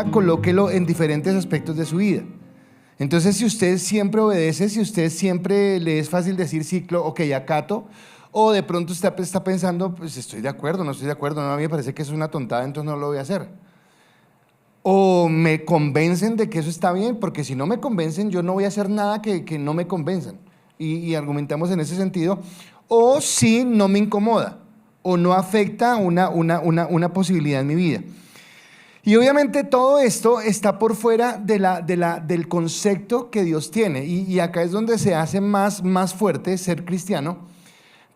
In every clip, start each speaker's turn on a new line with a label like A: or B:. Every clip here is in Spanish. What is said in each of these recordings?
A: ahora colóquelo en diferentes aspectos de su vida. Entonces, si usted siempre obedece, si usted siempre le es fácil decir ciclo, ok, acato, o de pronto usted está pensando, pues estoy de acuerdo, no estoy de acuerdo, no, a mí me parece que eso es una tontada, entonces no lo voy a hacer. O me convencen de que eso está bien, porque si no me convencen, yo no voy a hacer nada que no me convenzan. Y argumentamos en ese sentido. O si no me incomoda, o no afecta una posibilidad en mi vida. Y obviamente todo esto está por fuera del concepto que Dios tiene. Y acá es donde se hace más fuerte ser cristiano,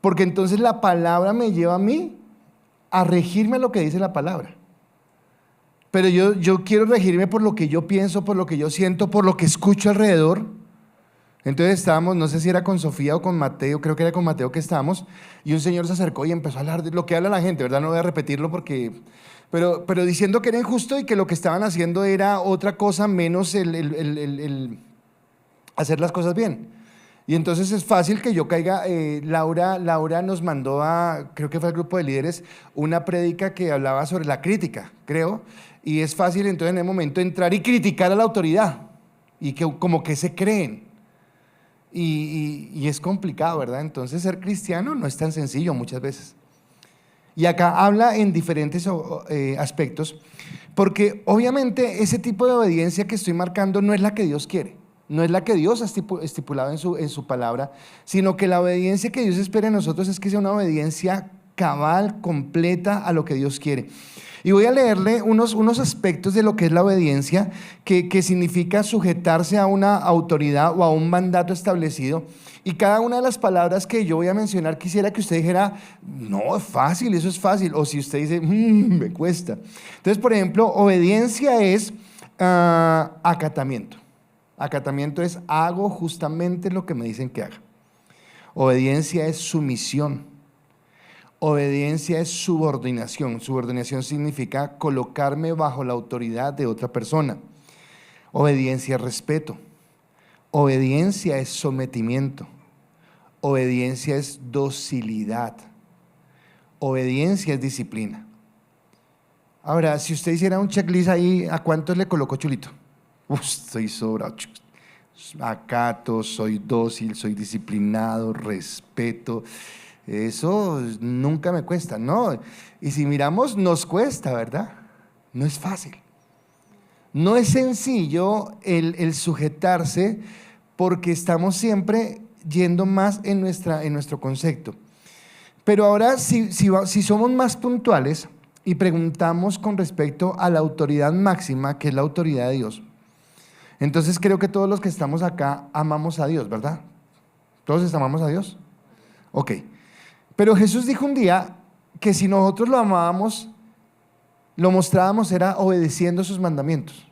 A: porque entonces la palabra me lleva a mí a regirme a lo que dice la palabra. Pero yo quiero regirme por lo que yo pienso, por lo que yo siento, por lo que escucho alrededor. Entonces estábamos, no sé si era con Sofía o con Mateo, creo que era con Mateo que estábamos, y un señor se acercó y empezó a hablar de lo que habla la gente, ¿verdad? No voy a repetirlo pero diciendo que era injusto y que lo que estaban haciendo era otra cosa menos el hacer las cosas bien. Y entonces es fácil que yo caiga. Laura nos mandó creo que fue el grupo de líderes, una prédica que hablaba sobre la crítica, creo, y es fácil entonces en el momento entrar y criticar a la autoridad, y que como que se creen. Y es complicado, ¿verdad? Entonces ser cristiano no es tan sencillo muchas veces. Y acá habla en diferentes aspectos, porque obviamente ese tipo de obediencia que estoy marcando no es la que Dios quiere, no es la que Dios ha estipulado en su palabra, sino que la obediencia que Dios espera en nosotros es que sea una obediencia cabal, completa a lo que Dios quiere. Y voy a leerle unos aspectos de lo que es la obediencia, que significa sujetarse a una autoridad o a un mandato establecido. Y cada una de las palabras que yo voy a mencionar, quisiera que usted dijera, no, es fácil, eso es fácil. O si usted dice, me cuesta. Entonces, por ejemplo, obediencia es acatamiento. Acatamiento es hago justamente lo que me dicen que haga. Obediencia es sumisión. Obediencia es subordinación. Subordinación significa colocarme bajo la autoridad de otra persona. Obediencia es respeto. Obediencia es sometimiento. Obediencia es docilidad. Obediencia es disciplina. Ahora, si usted hiciera un checklist ahí, ¿a cuántos le colocó Chulito? Estoy sobrado. Acato, soy dócil, soy disciplinado, respeto. Eso nunca me cuesta, ¿no? Y si miramos, nos cuesta, ¿verdad? No es fácil. No es sencillo el sujetarse, porque estamos siempre yendo más en nuestro concepto. Pero ahora, si somos más puntuales y preguntamos con respecto a la autoridad máxima, que es la autoridad de Dios, entonces creo que todos los que estamos acá amamos a Dios, ¿verdad? ¿Todos amamos a Dios? Ok. Pero Jesús dijo un día que si nosotros lo amábamos, lo mostrábamos era obedeciendo sus mandamientos.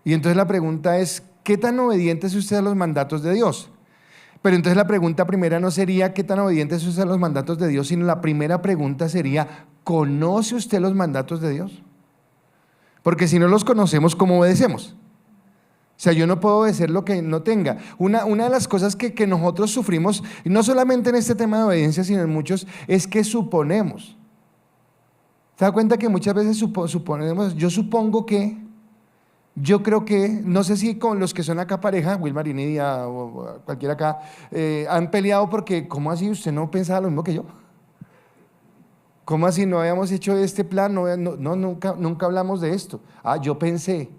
A: Y entonces la pregunta es, ¿qué tan obediente es usted a los mandatos de Dios? Pero entonces la pregunta primera no sería ¿qué tan obediente es usted a los mandatos de Dios?, sino la primera pregunta sería, ¿conoce usted los mandatos de Dios? Porque si no los conocemos, ¿cómo obedecemos? O sea, yo no puedo obedecer lo que no tenga. Una de las cosas que nosotros sufrimos, y no solamente en este tema de obediencia, sino en muchos, es que suponemos. ¿Se da cuenta que muchas veces suponemos, yo supongo que, yo creo que, no sé si con los que son acá pareja, Wilmar y Nidia o cualquiera acá, han peleado porque, ¿cómo así usted no pensaba lo mismo que yo? ¿Cómo así no habíamos hecho este plan? Nunca hablamos de esto. Yo pensé.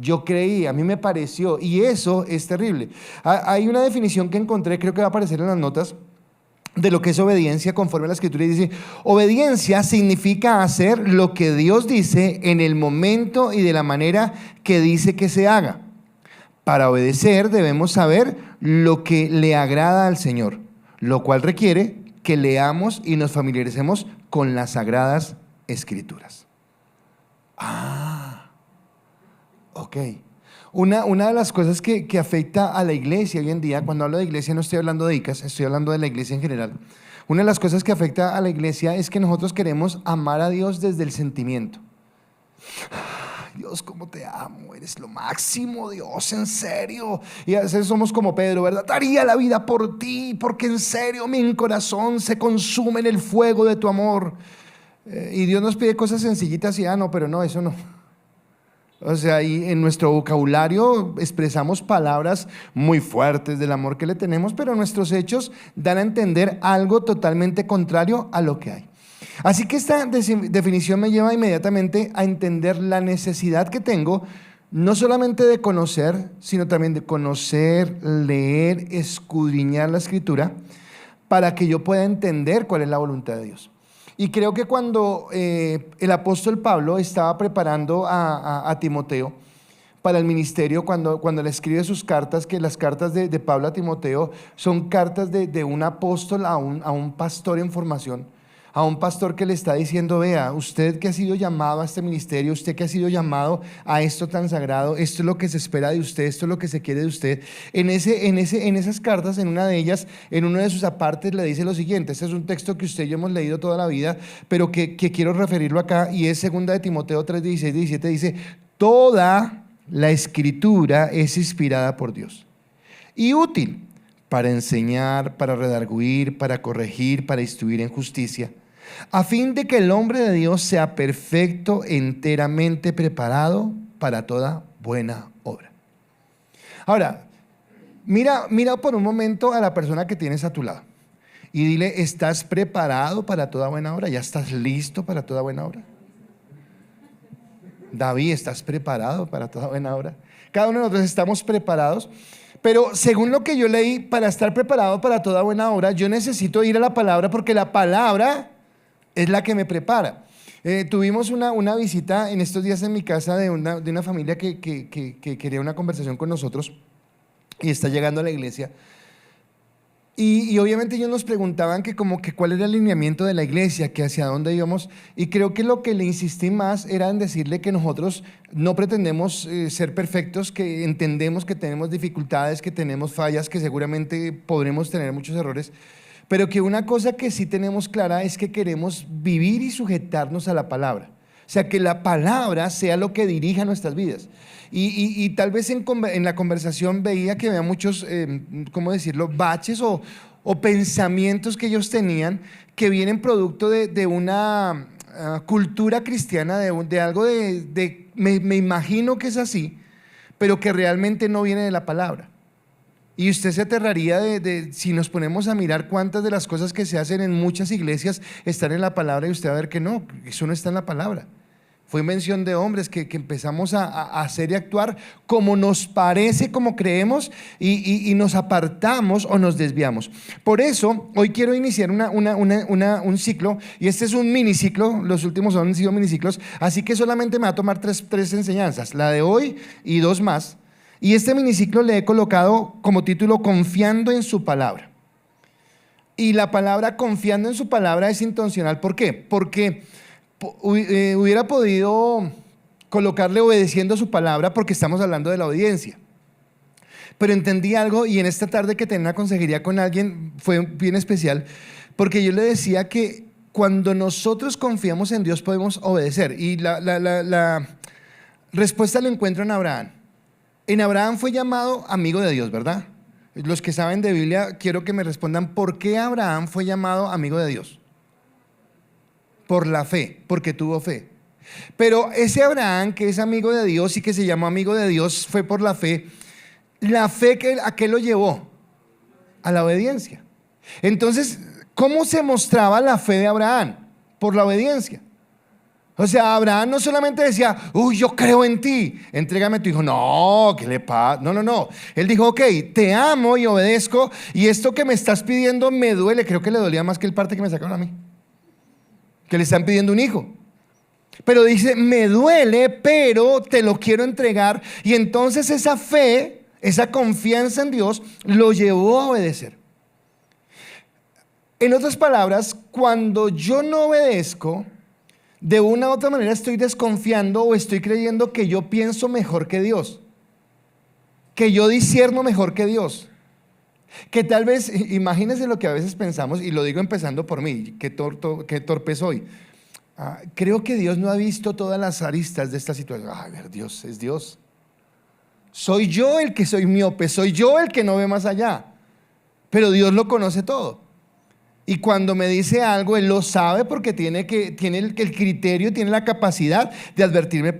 A: Yo creí, a mí me pareció, y eso es terrible. Hay una definición que encontré, creo que va a aparecer en las notas, de lo que es obediencia conforme a la Escritura, y dice, obediencia significa hacer lo que Dios dice en el momento y de la manera que dice que se haga. Para obedecer debemos saber lo que le agrada al Señor, lo cual requiere que leamos y nos familiaricemos con las Sagradas Escrituras. Ok. Una de las cosas que afecta a la iglesia hoy en día, cuando hablo de iglesia no estoy hablando de ICAS, estoy hablando de la iglesia en general. Una de las cosas que afecta a la iglesia es que nosotros queremos amar a Dios desde el sentimiento. Dios, cómo te amo, eres lo máximo, Dios, en serio. Y a veces somos como Pedro, ¿verdad? Daría la vida por ti, porque en serio mi corazón se consume en el fuego de tu amor. Y Dios nos pide cosas sencillitas y no, pero no, eso no. O sea, y en nuestro vocabulario expresamos palabras muy fuertes del amor que le tenemos, pero nuestros hechos dan a entender algo totalmente contrario a lo que hay. Así que esta definición me lleva inmediatamente a entender la necesidad que tengo, no solamente de conocer, sino también de conocer, leer, escudriñar la Escritura, para que yo pueda entender cuál es la voluntad de Dios. Y creo que cuando el apóstol Pablo estaba preparando a Timoteo para el ministerio, cuando le escribe sus cartas, que las cartas de Pablo a Timoteo son cartas de un apóstol a un pastor en formación, a un pastor que le está diciendo: vea, usted que ha sido llamado a este ministerio, usted que ha sido llamado a esto tan sagrado, esto es lo que se espera de usted, esto es lo que se quiere de usted. En esas cartas, en una de ellas, en uno de sus apartes le dice lo siguiente. Este es un texto que usted y yo hemos leído toda la vida, pero que quiero referirlo acá, y es 2 de Timoteo 3, 16, 17, dice: toda la Escritura es inspirada por Dios y útil para enseñar, para redarguir, para corregir, para instruir en justicia, a fin de que el hombre de Dios sea perfecto, enteramente preparado para toda buena obra. Ahora, mira por un momento a la persona que tienes a tu lado y dile: ¿estás preparado para toda buena obra? ¿Ya estás listo para toda buena obra? David, ¿estás preparado para toda buena obra? Cada uno de nosotros estamos preparados. Pero según lo que yo leí, para estar preparado para toda buena obra, yo necesito ir a la palabra, porque la palabra es la que me prepara. Tuvimos una visita en estos días en mi casa de una familia que quería una conversación con nosotros y está llegando a la iglesia. Y obviamente ellos nos preguntaban que cuál era el alineamiento de la iglesia, que hacia dónde íbamos, y creo que lo que le insistí más era en decirle que nosotros no pretendemos ser perfectos, que entendemos que tenemos dificultades, que tenemos fallas, que seguramente podremos tener muchos errores, pero que una cosa que sí tenemos clara es que queremos vivir y sujetarnos a la palabra. O sea, que la palabra sea lo que dirija nuestras vidas. Y tal vez en la conversación veía que había muchos, ¿cómo decirlo?, baches o pensamientos que ellos tenían, que vienen producto de una cultura cristiana, de algo me imagino que es así, pero que realmente no viene de la palabra. Y usted se aterraría si nos ponemos a mirar cuántas de las cosas que se hacen en muchas iglesias están en la palabra, y usted va a ver que no, eso no está en la palabra. Fue invención de hombres que empezamos a hacer y actuar como nos parece, como creemos, y nos apartamos o nos desviamos. Por eso, hoy quiero iniciar un ciclo, y este es un miniciclo, los últimos han sido miniciclos, así que solamente me va a tomar tres enseñanzas, la de hoy y 2 más. Y este miniciclo le he colocado como título: Confiando en su palabra. Y la palabra confiando en su palabra es intencional. ¿Por qué? Porque hubiera podido colocarle obedeciendo a su palabra, porque estamos hablando de la obediencia. Pero entendí algo, y en esta tarde que tenía una consejería con alguien fue bien especial, porque yo le decía que cuando nosotros confiamos en Dios podemos obedecer. Y la respuesta la encuentro en Abraham. En Abraham fue llamado amigo de Dios, ¿verdad? Los que saben de Biblia, quiero que me respondan: ¿por qué Abraham fue llamado amigo de Dios? Por la fe, porque tuvo fe. Pero ese Abraham, que es amigo de Dios y que se llamó amigo de Dios, fue por la fe. La fe, ¿a qué lo llevó? A la obediencia. Entonces, ¿cómo se mostraba la fe de Abraham? Por la obediencia. O sea, Abraham no solamente decía: uy, yo creo en ti, entrégame a tu hijo. No, ¿qué le pasa? No. Él dijo: ok, te amo y obedezco, y esto que me estás pidiendo me duele. Creo que le dolía más que el parte que me sacaron a mí, que le están pidiendo un hijo. Pero dice: me duele, pero te lo quiero entregar. Y entonces esa fe, esa confianza en Dios, lo llevó a obedecer. En otras palabras, cuando yo no obedezco, de una u otra manera estoy desconfiando, o estoy creyendo que yo pienso mejor que Dios, que yo discierno mejor que Dios. Que tal vez, imagínense lo que a veces pensamos, y lo digo empezando por mí, qué torpe soy. Creo que Dios no ha visto todas las aristas de esta situación. A ver, Dios es Dios. Soy yo el que soy miope, soy yo el que no ve más allá, pero Dios lo conoce todo. Y cuando me dice algo, Él lo sabe porque tiene el criterio, tiene la capacidad de advertirme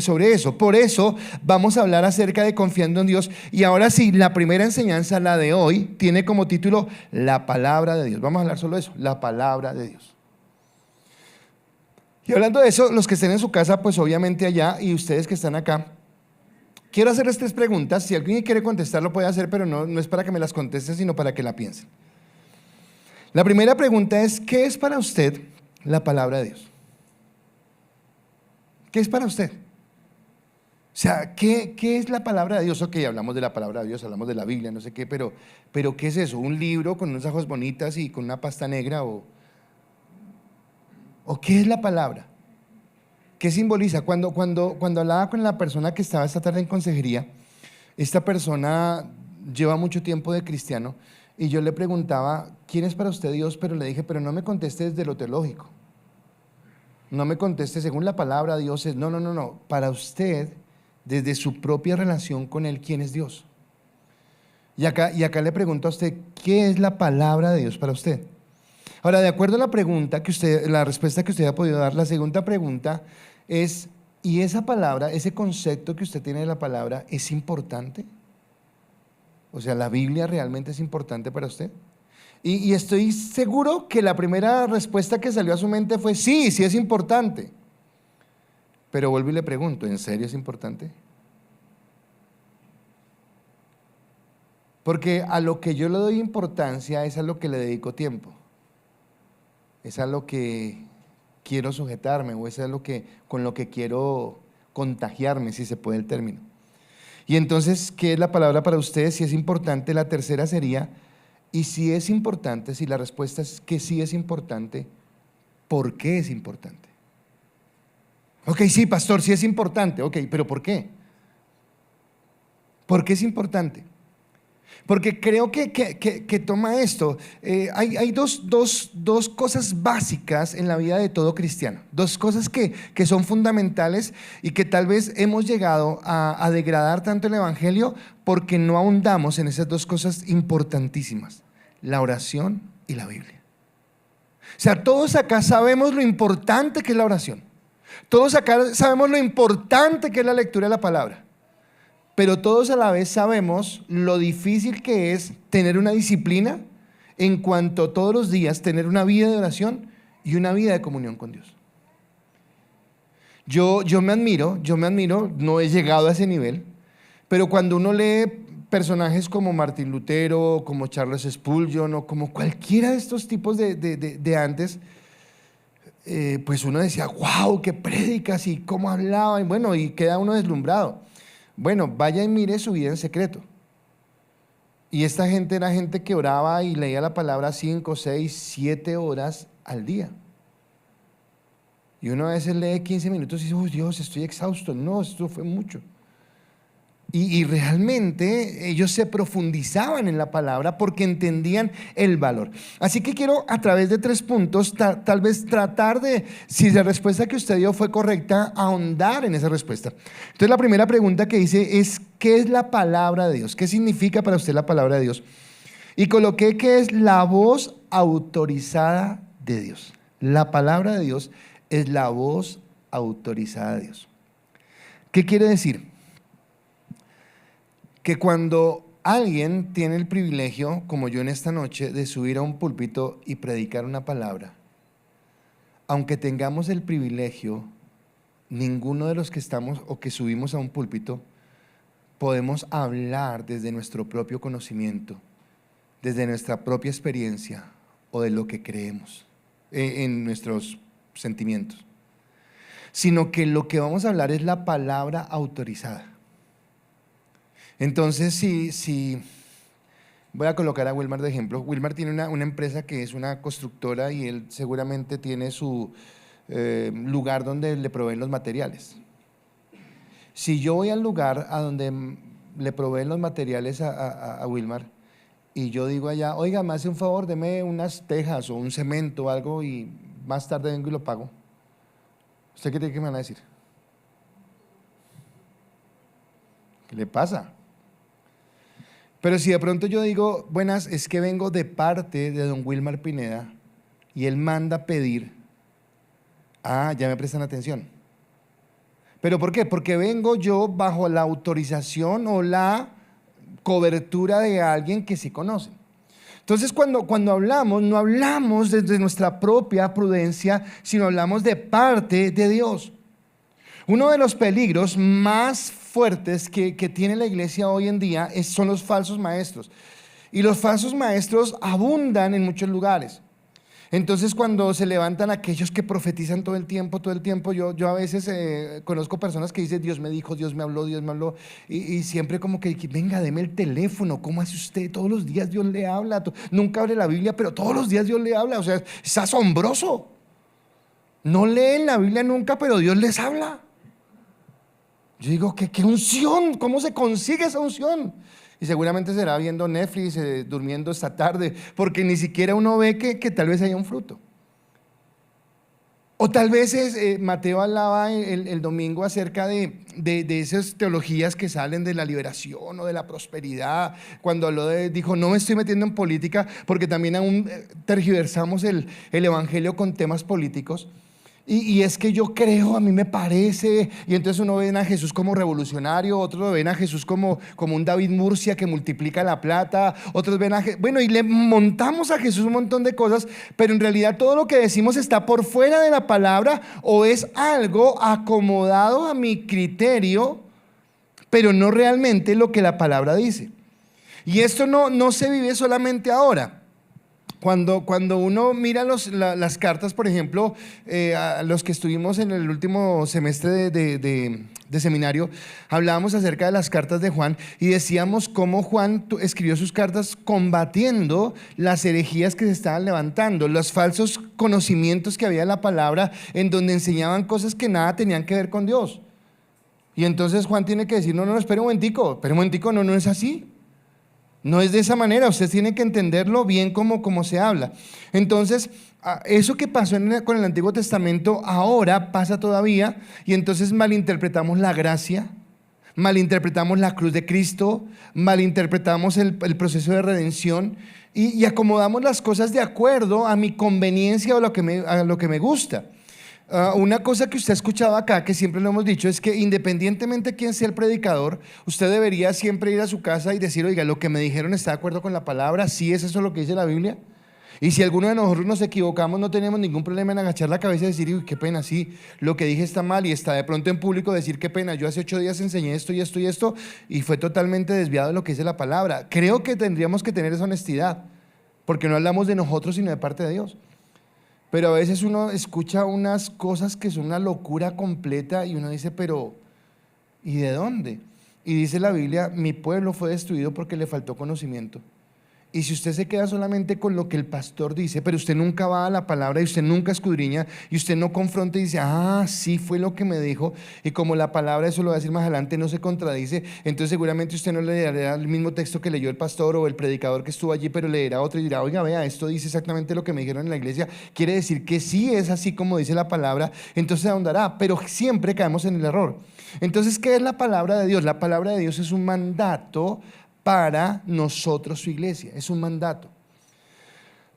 A: sobre eso. Por eso vamos a hablar acerca de confiando en Dios. Y ahora sí, la primera enseñanza, la de hoy, tiene como título la palabra de Dios. Vamos a hablar solo de eso, la palabra de Dios. Y hablando de eso, los que estén en su casa, pues obviamente allá, y ustedes que están acá, quiero hacerles 3 preguntas. Si alguien quiere contestar, lo puede hacer, pero no es para que me las conteste, sino para que la piensen. La primera pregunta es, ¿qué es para usted la palabra de Dios? ¿Qué es para usted? O sea, ¿qué es la palabra de Dios? Ok, hablamos de la palabra de Dios, hablamos de la Biblia, no sé qué, pero ¿qué es eso? ¿Un libro con unas hojas bonitas y con una pasta negra? ¿O qué es la palabra? ¿Qué simboliza? Cuando hablaba con la persona que estaba esta tarde en consejería, esta persona lleva mucho tiempo de cristiano y yo le preguntaba, ¿quién es para usted Dios? Pero le dije, pero no me conteste desde lo teológico. No me conteste según la palabra Dios es, no. Para usted, desde su propia relación con Él, ¿quién es Dios? Y acá le pregunto a usted, ¿qué es la palabra de Dios para usted? Ahora, de acuerdo a la respuesta que usted ha podido dar, la segunda pregunta es, ¿y esa palabra, ese concepto que usted tiene de la palabra, es importante? O sea, ¿la Biblia realmente es importante para usted? Y estoy seguro que la primera respuesta que salió a su mente fue, sí es importante. Pero vuelvo y le pregunto, ¿en serio es importante? Porque a lo que yo le doy importancia es a lo que le dedico tiempo. Es a lo que quiero sujetarme o es a con lo que quiero contagiarme, si se puede el término. Y entonces, ¿qué es la palabra para ustedes? Si es importante, la tercera sería, y si es importante, si la respuesta es que sí es importante, ¿por qué es importante? Ok, sí, pastor, sí es importante, ok, pero ¿por qué? ¿Por qué es importante? Porque creo que toma esto. Hay dos cosas básicas en la vida de todo cristiano. 2 cosas que son fundamentales y que tal vez hemos llegado a degradar tanto el evangelio porque no ahondamos en esas 2 cosas importantísimas: la oración y la Biblia. O sea, todos acá sabemos lo importante que es la oración. Todos acá sabemos lo importante que es la lectura de la palabra. Pero todos a la vez sabemos lo difícil que es tener una disciplina en cuanto a todos los días tener una vida de oración y una vida de comunión con Dios. Yo me admiro, no he llegado a ese nivel, pero cuando uno lee personajes como Martín Lutero, como Charles Spurgeon o como cualquiera de estos tipos de antes, pues uno decía, wow, qué prédicas y cómo hablaba, y bueno, y queda uno deslumbrado. Bueno, vaya y mire su vida en secreto. Y esta gente era gente que oraba y leía la palabra 5, 6, 7 horas al día. Y uno a veces lee 15 minutos y dice, uy, Dios, estoy exhausto. No, esto fue mucho. Y realmente ellos se profundizaban en la palabra porque entendían el valor. Así que quiero, a través de 3 puntos, tal vez tratar de, si la respuesta que usted dio fue correcta, ahondar en esa respuesta. Entonces la primera pregunta que hice es, ¿qué es la palabra de Dios? ¿Qué significa para usted la palabra de Dios? Y coloqué que es la voz autorizada de Dios. La palabra de Dios es la voz autorizada de Dios. ¿Qué quiere decir? Que cuando alguien tiene el privilegio, como yo en esta noche, de subir a un púlpito y predicar una palabra, aunque tengamos el privilegio, ninguno de los que estamos o que subimos a un púlpito podemos hablar desde nuestro propio conocimiento, desde nuestra propia experiencia o de lo que creemos en nuestros sentimientos, sino que lo que vamos a hablar es la palabra autorizada. Entonces, si voy a colocar a Wilmar de ejemplo. Wilmar tiene una empresa que es una constructora y él seguramente tiene su lugar donde le proveen los materiales. Si yo voy al lugar a donde le proveen los materiales a Wilmar y yo digo allá, oiga, me hace un favor, deme unas tejas o un cemento o algo y más tarde vengo y lo pago. ¿Usted qué tiene que me van a decir? ¿Qué le pasa? Pero si de pronto yo digo, buenas, es que vengo de parte de don Wilmar Pineda y él manda pedir, ya me prestan atención. ¿Pero por qué? Porque vengo yo bajo la autorización o la cobertura de alguien que sí conoce. Entonces cuando hablamos, no hablamos desde nuestra propia prudencia, sino hablamos de parte de Dios. Uno de los peligros más fuertes que tiene la iglesia hoy en día son los falsos maestros. Y los falsos maestros abundan en muchos lugares. Entonces cuando se levantan aquellos que profetizan todo el tiempo, yo a veces conozco personas que dicen, Dios me dijo, Dios me habló, y siempre como que, venga, deme el teléfono, ¿cómo hace usted? Todos los días Dios le habla, nunca abre la Biblia, pero todos los días Dios le habla, o sea, es asombroso. No leen la Biblia nunca, pero Dios les habla. Yo digo, ¿qué unción? ¿Cómo se consigue esa unción? Y seguramente será viendo Netflix, durmiendo esta tarde, porque ni siquiera uno ve que tal vez haya un fruto. O tal vez Mateo hablaba el domingo acerca de esas teologías que salen de la liberación o de la prosperidad. Cuando dijo, no me estoy metiendo en política, porque también aún tergiversamos el evangelio con temas políticos. Y es que yo creo, a mí me parece, y entonces uno ve a Jesús como revolucionario, otros ven a Jesús como un David Murcia que multiplica la plata, otros ven a Jesús, bueno, y le montamos a Jesús un montón de cosas, pero en realidad todo lo que decimos está por fuera de la palabra o es algo acomodado a mi criterio, pero no realmente lo que la palabra dice. Y esto no se vive solamente ahora. Cuando uno mira las cartas, por ejemplo, a los que estuvimos en el último semestre de seminario, hablábamos acerca de las cartas de Juan y decíamos cómo Juan escribió sus cartas combatiendo las herejías que se estaban levantando, los falsos conocimientos que había en la palabra, en donde enseñaban cosas que nada tenían que ver con Dios. Y entonces Juan tiene que decir, no, espera un momentico, no es así. No es de esa manera, usted tiene que entenderlo bien como se habla. Entonces, eso que pasó con el Antiguo Testamento ahora pasa todavía y entonces malinterpretamos la gracia, malinterpretamos la cruz de Cristo, malinterpretamos el proceso de redención y acomodamos las cosas de acuerdo a mi conveniencia o a lo que me gusta. Una cosa que usted ha escuchado acá, que siempre lo hemos dicho, es que independientemente de quién sea el predicador, usted debería siempre ir a su casa y decir, oiga, lo que me dijeron está de acuerdo con la palabra, ¿sí es eso lo que dice la Biblia? Y si alguno de nosotros nos equivocamos, no tenemos ningún problema en agachar la cabeza y decir, uy, qué pena, sí, lo que dije está mal, y está de pronto en público decir, qué pena, yo hace 8 días enseñé esto y esto y esto, y fue totalmente desviado de lo que dice la palabra. Creo que tendríamos que tener esa honestidad, porque no hablamos de nosotros, sino de parte de Dios. Pero a veces uno escucha unas cosas que son una locura completa y uno dice, pero ¿y de dónde? Y dice la Biblia, mi pueblo fue destruido porque le faltó conocimiento. Y si usted se queda solamente con lo que el pastor dice, pero usted nunca va a la palabra y usted nunca escudriña y usted no confronta y dice, sí fue lo que me dijo, y como la palabra, eso lo voy a decir más adelante, no se contradice, entonces seguramente usted no leerá el mismo texto que leyó el pastor o el predicador que estuvo allí, pero leerá otro y dirá, oiga, vea, esto dice exactamente lo que me dijeron en la iglesia, quiere decir que sí es así como dice la palabra, entonces ahondará, pero siempre caemos en el error. Entonces, ¿qué es la palabra de Dios? La palabra de Dios es un mandato para nosotros, su iglesia, es un mandato.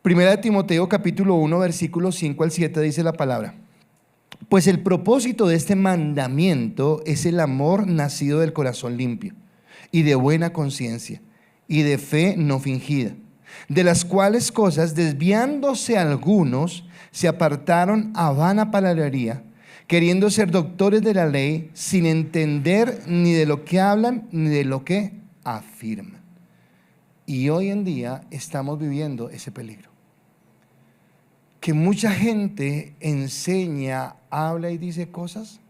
A: Primera de Timoteo capítulo 1 versículos 5 al 7 dice la palabra: pues el propósito de este mandamiento es el amor nacido del corazón limpio y de buena conciencia y de fe no fingida, de las cuales cosas, desviándose algunos, se apartaron a vana palabrería, queriendo ser doctores de la ley, sin entender ni de lo que hablan ni de lo que afirman. Y hoy en día estamos viviendo ese peligro, que mucha gente enseña, habla y dice cosas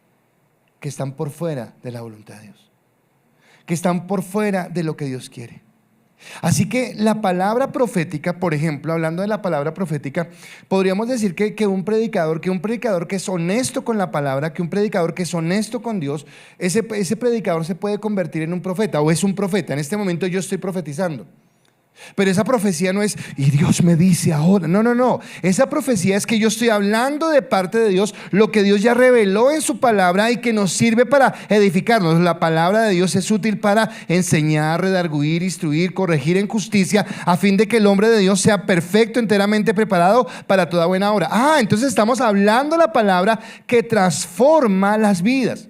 A: que están por fuera de la voluntad de Dios, que están por fuera de lo que Dios quiere. Así que la palabra profética, por ejemplo, hablando de la palabra profética, podríamos decir que un predicador que es honesto con la palabra, que un predicador que es honesto con Dios, ese predicador se puede convertir en un profeta o es un profeta. En este momento yo estoy profetizando. Pero esa profecía no es, y Dios me dice ahora. No, no, no. Esa profecía es que yo estoy hablando de parte de Dios, lo que Dios ya reveló en su palabra y que nos sirve para edificarnos. La palabra de Dios es útil para enseñar, redarguir, instruir, corregir en justicia, a fin de que el hombre de Dios sea perfecto, enteramente preparado para toda buena obra. Entonces estamos hablando la palabra que transforma las vidas.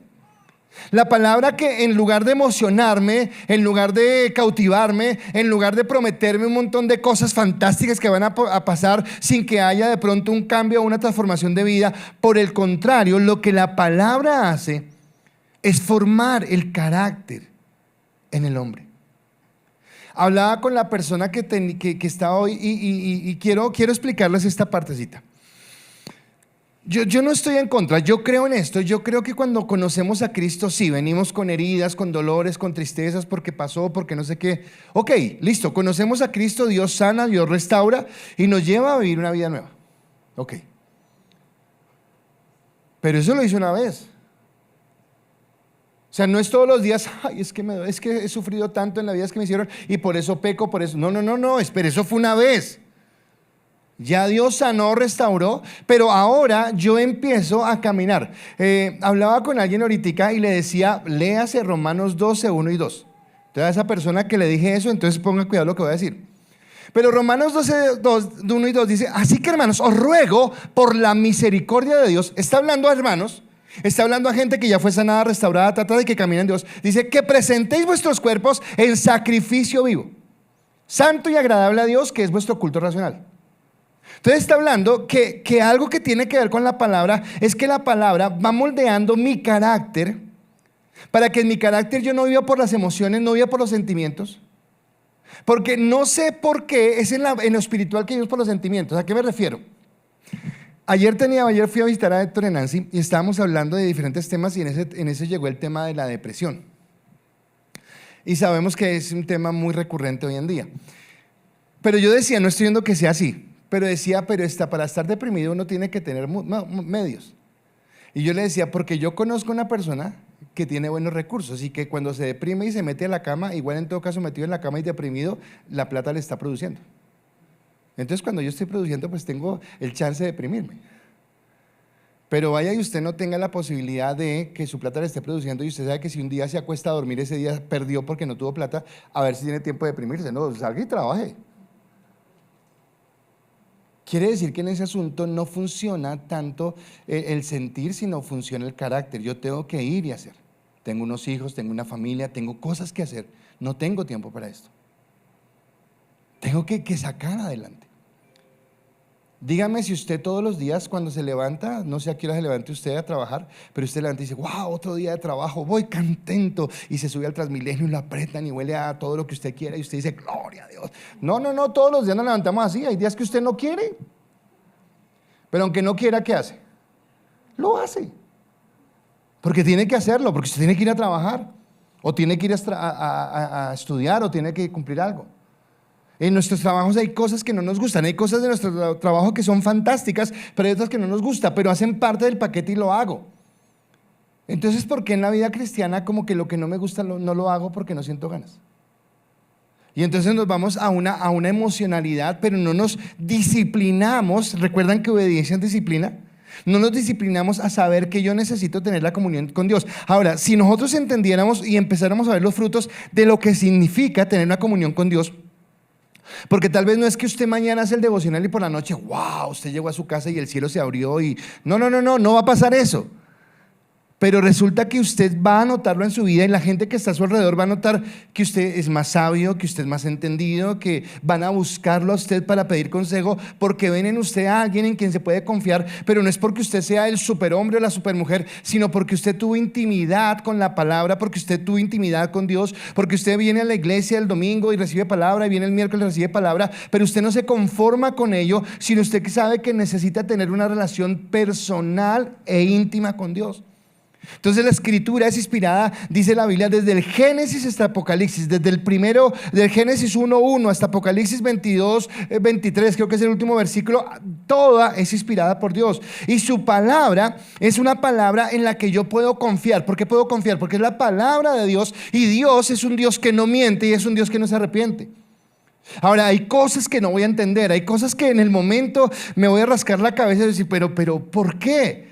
A: La palabra que en lugar de emocionarme, en lugar de cautivarme, en lugar de prometerme un montón de cosas fantásticas que van a pasar sin que haya de pronto un cambio o una transformación de vida, por el contrario, lo que la palabra hace es formar el carácter en el hombre. Hablaba con la persona que está hoy y quiero explicarles esta partecita. Yo no estoy en contra, yo creo en esto. Yo creo que cuando conocemos a Cristo, sí, venimos con heridas, con dolores, con tristezas, porque pasó, porque no sé qué. Ok, listo, conocemos a Cristo, Dios sana, Dios restaura y nos lleva a vivir una vida nueva. Ok. Pero eso lo hizo una vez. O sea, no es todos los días, es que he sufrido tanto en la vida que me hicieron y por eso peco, por eso. No, espere, eso fue una vez. Ya Dios sanó, restauró, pero ahora yo empiezo a caminar. Hablaba con alguien ahorita y le decía, léase Romanos 12, 1 y 2. Entonces a esa persona que le dije eso, entonces ponga cuidado lo que voy a decir. Pero Romanos 12, 1 y 2 dice, así que hermanos, os ruego por la misericordia de Dios. Está hablando a hermanos, está hablando a gente que ya fue sanada, restaurada, tratada y que camina en Dios. Dice que presentéis vuestros cuerpos en sacrificio vivo, santo y agradable a Dios, que es vuestro culto racional. Entonces está hablando que algo que tiene que ver con la palabra es que la palabra va moldeando mi carácter para que en mi carácter yo no viva por las emociones, no viva por los sentimientos. Porque no sé por qué es en lo espiritual que vivimos por los sentimientos. ¿A qué me refiero? Ayer fui a visitar a Héctor y Nancy y estábamos hablando de diferentes temas y en ese llegó el tema de la depresión. Y sabemos que es un tema muy recurrente hoy en día. Pero yo decía, no estoy viendo que sea así. Pero decía, para estar deprimido uno tiene que tener medios. Y yo le decía, porque yo conozco una persona que tiene buenos recursos y que cuando se deprime y se mete a la cama, igual en todo caso metido en la cama y deprimido, la plata le está produciendo. Entonces cuando yo estoy produciendo, pues tengo el chance de deprimirme. Pero vaya y usted no tenga la posibilidad de que su plata le esté produciendo y usted sabe que si un día se acuesta a dormir, ese día perdió porque no tuvo plata, a ver si tiene tiempo de deprimirse. No, salga y trabaje. Quiere decir que en ese asunto no funciona tanto el sentir, sino funciona el carácter. Yo tengo que ir y hacer. Tengo unos hijos, tengo una familia, tengo cosas que hacer. No tengo tiempo para esto. Tengo que sacar adelante. Dígame si usted todos los días cuando se levanta, no sé a qué hora se levante usted a trabajar, pero usted levanta y dice, wow, otro día de trabajo, voy contento, y se sube al Transmilenio y lo apretan y huele a todo lo que usted quiera y usted dice, gloria a Dios. No, todos los días nos levantamos así, hay días que usted no quiere, pero aunque no quiera, ¿qué hace? Lo hace, porque tiene que hacerlo, porque usted tiene que ir a trabajar, o tiene que ir a estudiar, o tiene que cumplir algo. En nuestros trabajos hay cosas que no nos gustan, hay cosas de nuestro trabajo que son fantásticas, pero hay otras que no nos gustan, pero hacen parte del paquete y lo hago. Entonces, ¿por qué en la vida cristiana como que lo que no me gusta no lo hago porque no siento ganas? Y entonces nos vamos a una emocionalidad, pero no nos disciplinamos. ¿Recuerdan que obediencia es disciplina? No nos disciplinamos a saber que yo necesito tener la comunión con Dios. Ahora, si nosotros entendiéramos y empezáramos a ver los frutos de lo que significa tener una comunión con Dios, porque tal vez no es que usted mañana hace el devocional y por la noche, wow, usted llegó a su casa y el cielo se abrió y no va a pasar eso. Pero resulta que usted va a notarlo en su vida y la gente que está a su alrededor va a notar que usted es más sabio, que usted es más entendido, que van a buscarlo a usted para pedir consejo porque ven en usted a alguien en quien se puede confiar, pero no es porque usted sea el superhombre o la supermujer, sino porque usted tuvo intimidad con la palabra, porque usted tuvo intimidad con Dios, porque usted viene a la iglesia el domingo y recibe palabra y viene el miércoles y recibe palabra, pero usted no se conforma con ello, sino usted que sabe que necesita tener una relación personal e íntima con Dios. Entonces la escritura es inspirada, dice la Biblia, desde el Génesis hasta Apocalipsis, desde el primero, del Génesis 1:1 hasta Apocalipsis 22:23, creo que es el último versículo, toda es inspirada por Dios. Y su palabra es una palabra en la que yo puedo confiar. ¿Por qué puedo confiar? Porque es la palabra de Dios y Dios es un Dios que no miente y es un Dios que no se arrepiente. Ahora, hay cosas que no voy a entender, hay cosas que en el momento me voy a rascar la cabeza y decir, pero, ¿por qué?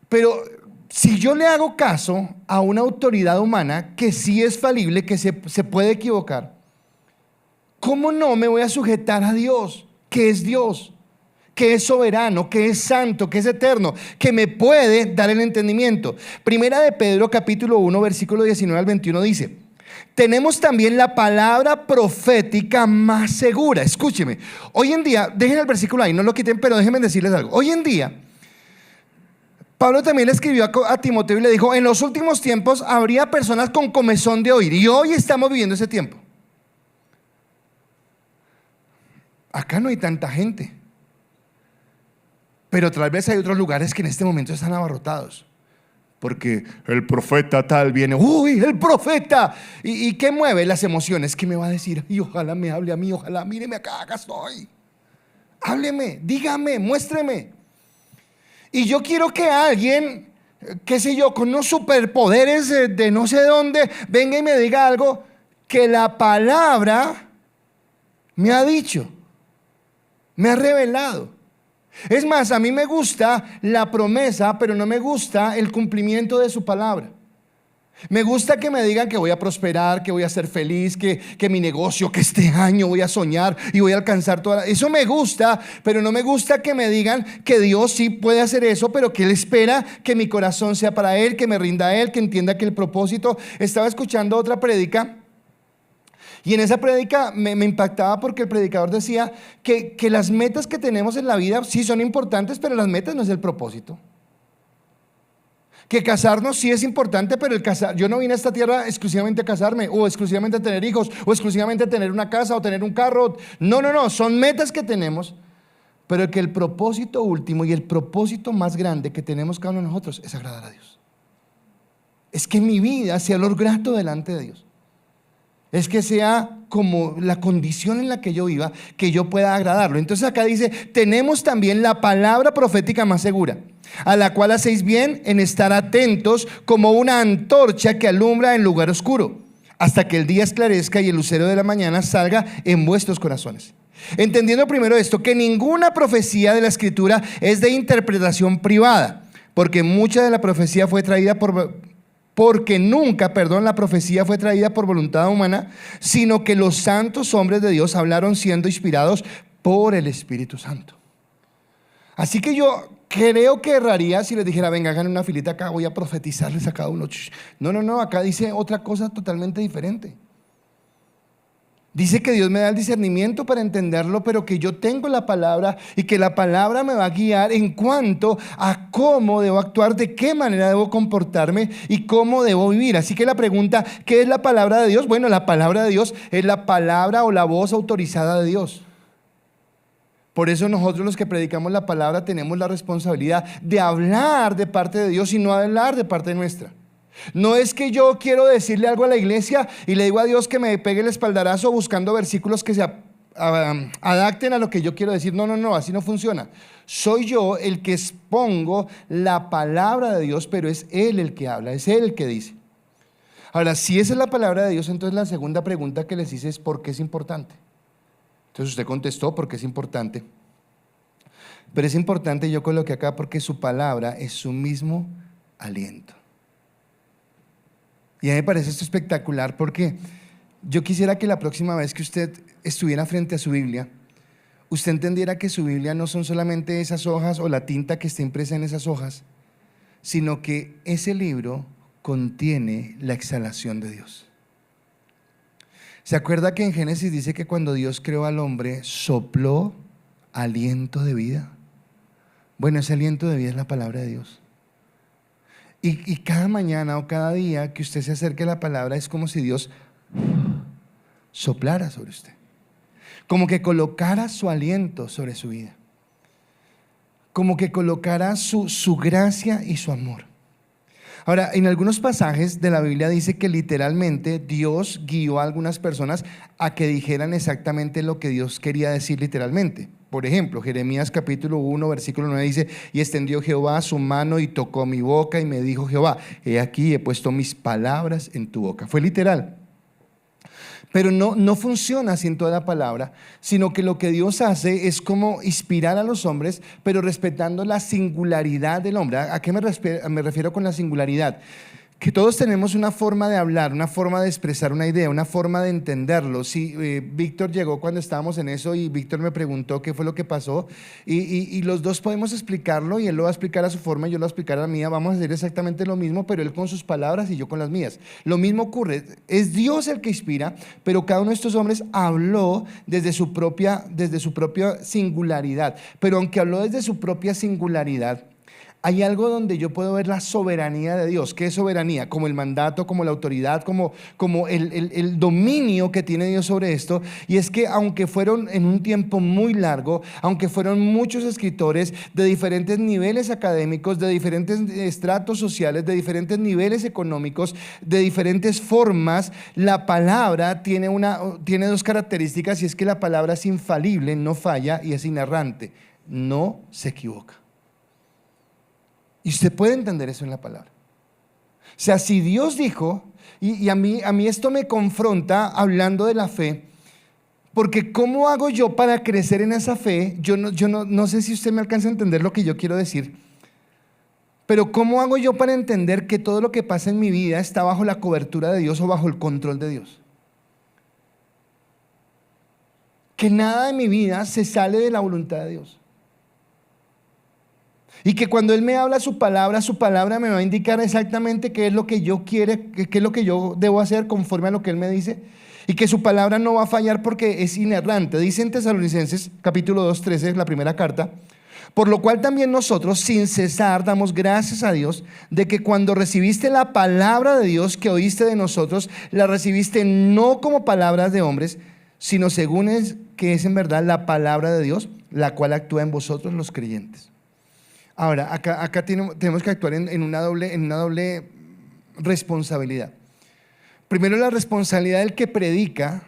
A: Pero si yo le hago caso a una autoridad humana que sí es falible, que se puede equivocar, ¿cómo no me voy a sujetar a Dios, que es Dios, que es soberano, que es santo, que es eterno, que me puede dar el entendimiento? Primera de Pedro capítulo 1 versículo 19 al 21 dice: tenemos también la palabra profética más segura. Escúcheme, hoy en día, dejen el versículo ahí, no lo quiten, pero déjenme decirles algo. Hoy en día, Pablo también le escribió a Timoteo y le dijo: en los últimos tiempos habría personas con comezón de oír. Y hoy estamos viviendo ese tiempo. Acá no hay tanta gente, pero tal vez hay otros lugares que en este momento están abarrotados, porque el profeta tal viene. ¡Uy, el profeta! ¿Y qué mueve las emociones? ¿Qué me va a decir? Y ojalá me hable a mí, ojalá, míreme acá estoy. Hábleme, dígame, muéstreme. Y yo quiero que alguien, qué sé yo, con unos superpoderes de no sé dónde, venga y me diga algo que la palabra me ha dicho, me ha revelado. Es más, a mí me gusta la promesa, pero no me gusta el cumplimiento de su palabra. Me gusta que me digan que voy a prosperar, que voy a ser feliz, que mi negocio, que este año voy a soñar y voy a alcanzar eso me gusta, pero no me gusta que me digan que Dios sí puede hacer eso, pero que Él espera que mi corazón sea para Él, que me rinda a Él, que entienda que el propósito. Estaba escuchando otra prédica, y en esa prédica me impactaba porque el predicador decía que las metas que tenemos en la vida sí son importantes, pero las metas no es el propósito. Que casarnos sí es importante, pero yo no vine a esta tierra exclusivamente a casarme, o exclusivamente a tener hijos, o exclusivamente a tener una casa, o tener un carro. No, son metas que tenemos, pero que el propósito último y el propósito más grande que tenemos cada uno de nosotros es agradar a Dios. Es que mi vida sea olor grato delante de Dios. Es que sea como la condición en la que yo viva, que yo pueda agradarlo. Entonces acá dice: tenemos también la palabra profética más segura, a la cual hacéis bien en estar atentos como una antorcha que alumbra en lugar oscuro, hasta que el día esclarezca y el lucero de la mañana salga en vuestros corazones. Entendiendo primero esto, que ninguna profecía de la Escritura es de interpretación privada, porque mucha de la profecía fue traída la profecía fue traída por voluntad humana, sino que los santos hombres de Dios hablaron siendo inspirados por el Espíritu Santo. Así que yo creo que erraría si les dijera: venga, hagan una filita acá, voy a profetizarles a cada uno. No, acá dice otra cosa totalmente diferente. Dice que Dios me da el discernimiento para entenderlo, pero que yo tengo la palabra y que la palabra me va a guiar en cuanto a cómo debo actuar, de qué manera debo comportarme y cómo debo vivir. Así que la pregunta: ¿qué es la palabra de Dios? Bueno, la palabra de Dios es la palabra o la voz autorizada de Dios. Por eso nosotros, los que predicamos la palabra, tenemos la responsabilidad de hablar de parte de Dios y no hablar de parte nuestra. No es que yo quiero decirle algo a la iglesia y le digo a Dios que me pegue el espaldarazo buscando versículos que se adapten a lo que yo quiero decir. No, así no funciona. Soy yo el que expongo la palabra de Dios, pero es Él el que habla, es Él el que dice. Ahora, si esa es la palabra de Dios, entonces la segunda pregunta que les hice es: ¿por qué es importante? Entonces usted contestó porque es importante. Pero es importante, yo coloqué acá, porque su palabra es su mismo aliento. Y a mí me parece esto espectacular, porque yo quisiera que la próxima vez que usted estuviera frente a su Biblia, usted entendiera que su Biblia no son solamente esas hojas o la tinta que está impresa en esas hojas, sino que ese libro contiene la exhalación de Dios. ¿Se acuerda que en Génesis dice que cuando Dios creó al hombre, sopló aliento de vida? Bueno, ese aliento de vida es la palabra de Dios. Y cada mañana o cada día que usted se acerque a la palabra, es como si Dios soplara sobre usted, como que colocara su aliento sobre su vida, como que colocara su gracia y su amor. Ahora, en algunos pasajes de la Biblia dice que literalmente Dios guió a algunas personas a que dijeran exactamente lo que Dios quería decir literalmente. Por ejemplo, Jeremías capítulo 1 versículo 9 dice: y extendió Jehová su mano y tocó mi boca, y me dijo Jehová: he aquí, he puesto mis palabras en tu boca. Fue literal. Pero no funciona así en toda la palabra, sino que lo que Dios hace es como inspirar a los hombres, pero respetando la singularidad del hombre. ¿A qué me refiero con la singularidad? Que todos tenemos una forma de hablar, una forma de expresar una idea, una forma de entenderlo. Sí, Víctor llegó cuando estábamos en eso y Víctor me preguntó qué fue lo que pasó y los dos podemos explicarlo y él lo va a explicar a su forma y yo lo voy a explicar a la mía. Vamos a hacer exactamente lo mismo, pero él con sus palabras y yo con las mías. Lo mismo ocurre, es Dios el que inspira, pero cada uno de estos hombres habló desde su propia singularidad. Pero aunque habló desde su propia singularidad, hay algo donde yo puedo ver la soberanía de Dios. ¿Qué es soberanía? Como el mandato, como la autoridad, como el dominio que tiene Dios sobre esto. Y es que aunque fueron en un tiempo muy largo, aunque fueron muchos escritores de diferentes niveles académicos, de diferentes estratos sociales, de diferentes niveles económicos, de diferentes formas, la palabra tiene dos características, y es que la palabra es infalible, no falla y es inerrante, no se equivoca. Y usted puede entender eso en la palabra. O sea, si Dios dijo, y a mí esto me confronta hablando de la fe, porque ¿cómo hago yo para crecer en esa fe? Yo no sé si usted me alcanza a entender lo que yo quiero decir, pero ¿cómo hago yo para entender que todo lo que pasa en mi vida está bajo la cobertura de Dios o bajo el control de Dios? Que nada de mi vida se sale de la voluntad de Dios. Y que cuando Él me habla su palabra me va a indicar exactamente qué es lo que yo quiero, qué es lo que yo debo hacer conforme a lo que Él me dice. Y que su palabra no va a fallar porque es inerrante. Dice en Tesalonicenses capítulo 2, 13, la primera carta: por lo cual también nosotros sin cesar damos gracias a Dios de que cuando recibiste la palabra de Dios que oíste de nosotros, la recibiste no como palabras de hombres, sino según que es en verdad la palabra de Dios, la cual actúa en vosotros los creyentes. Ahora, acá tenemos que actuar en una doble responsabilidad. Primero, la responsabilidad del que predique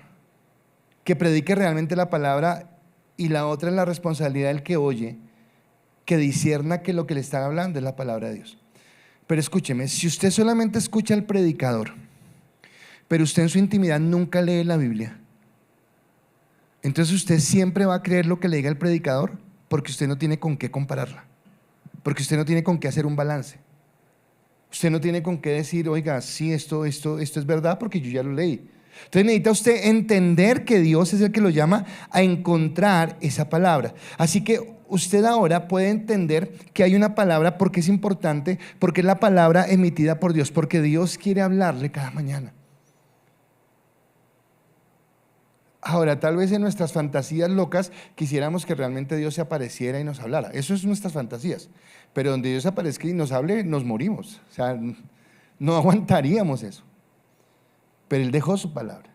A: realmente la palabra, y la otra es la responsabilidad del que oye, que discierna que lo que le están hablando es la palabra de Dios. Pero escúcheme, si usted solamente escucha al predicador, pero usted en su intimidad nunca lee la Biblia, entonces usted siempre va a creer lo que le diga el predicador, porque usted no tiene con qué compararla. Porque usted no tiene con qué hacer un balance. Usted no tiene con qué decir, oiga, sí, esto es verdad porque yo ya lo leí. Entonces necesita usted entender que Dios es el que lo llama a encontrar esa palabra. Así que usted ahora puede entender que hay una palabra porque es importante, porque es la palabra emitida por Dios, porque Dios quiere hablarle cada mañana. Ahora, tal vez en nuestras fantasías locas quisiéramos que realmente Dios se apareciera y nos hablara. Eso es nuestras fantasías. Pero donde Dios aparezca y nos hable, nos morimos. O sea, no aguantaríamos eso. Pero Él dejó su palabra.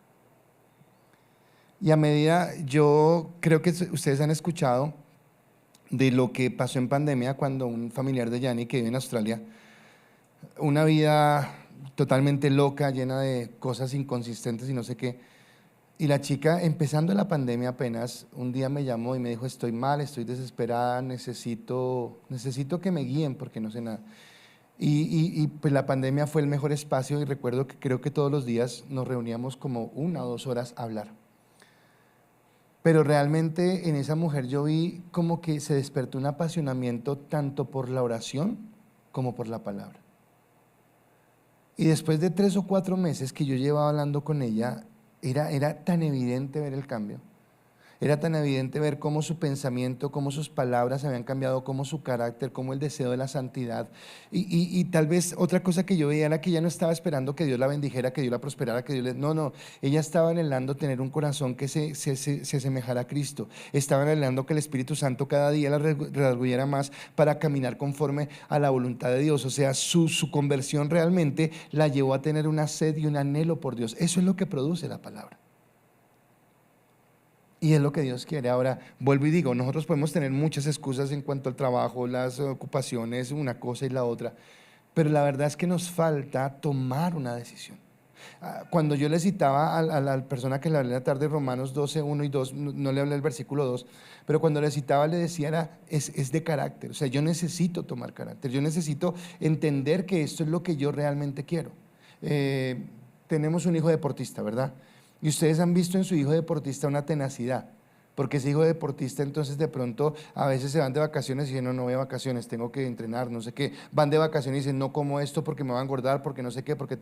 A: Y a medida, yo creo que ustedes han escuchado de lo que pasó en pandemia cuando un familiar de Yanni, que vive en Australia, una vida totalmente loca, llena de cosas inconsistentes y no sé qué. Y la chica, empezando la pandemia apenas, un día me llamó y me dijo: estoy mal, estoy desesperada, necesito que me guíen porque no sé nada. Y pues la pandemia fue el mejor espacio, y recuerdo que creo que todos los días nos reuníamos como 1 o 2 horas a hablar. Pero realmente en esa mujer yo vi como que se despertó un apasionamiento tanto por la oración como por la palabra. Y después de 3 o 4 meses que yo llevaba hablando con ella, era tan evidente ver el cambio. Era tan evidente ver cómo su pensamiento, cómo sus palabras habían cambiado, cómo su carácter, cómo el deseo de la santidad. Y tal vez otra cosa que yo veía era que ella no estaba esperando que Dios la bendijera, que Dios la prosperara, que Dios le... No, ella estaba anhelando tener un corazón que se asemejara a Cristo. Estaba anhelando que el Espíritu Santo cada día la redarguyera más para caminar conforme a la voluntad de Dios. O sea, su conversión realmente la llevó a tener una sed y un anhelo por Dios. Eso es lo que produce la palabra. Y es lo que Dios quiere. Ahora, vuelvo y digo, nosotros podemos tener muchas excusas en cuanto al trabajo, las ocupaciones, una cosa y la otra, pero la verdad es que nos falta tomar una decisión. Cuando yo le citaba a la persona que le hablé la tarde, Romanos 12, 1 y 2, no le hablé el versículo 2, pero cuando le citaba le decía, es de carácter. O sea, yo necesito tomar carácter, yo necesito entender que esto es lo que yo realmente quiero. Tenemos un hijo deportista, ¿verdad? Y ustedes han visto en su hijo deportista una tenacidad. Porque ese hijo deportista entonces de pronto a veces se van de vacaciones y dicen, no voy a vacaciones, tengo que entrenar, no sé qué. Van de vacaciones y dicen, no como esto porque me va a engordar, porque no sé qué, porque